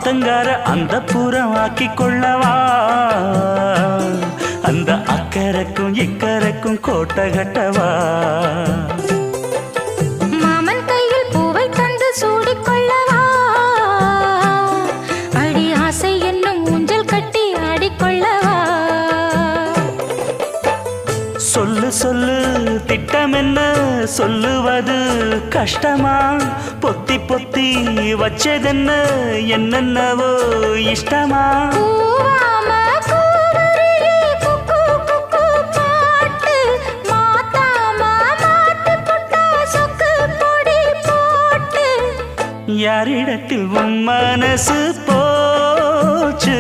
ஆத்தங்கார அந்த புறம் ஆக்கி கொள்ளவா அந்த அக்கறைக்கும் இக்கரைக்கும் கோட்டை கட்டவா மாமன் கையில் பூவை தந்து சூடிக்கொள்ளவா அடி ஆசை என்னும் ஊஞ்சல் கட்டி ஆடிக்கொள்ளவா சொல்லு சொல்லு திட்டம் என்ன சொல்லுவது கஷ்டமா பொத்தி பொத்தி வச்சதென்ன என்னென்னவோ இஷ்டமா யாரிடத்தில் உன் மனசு போச்சு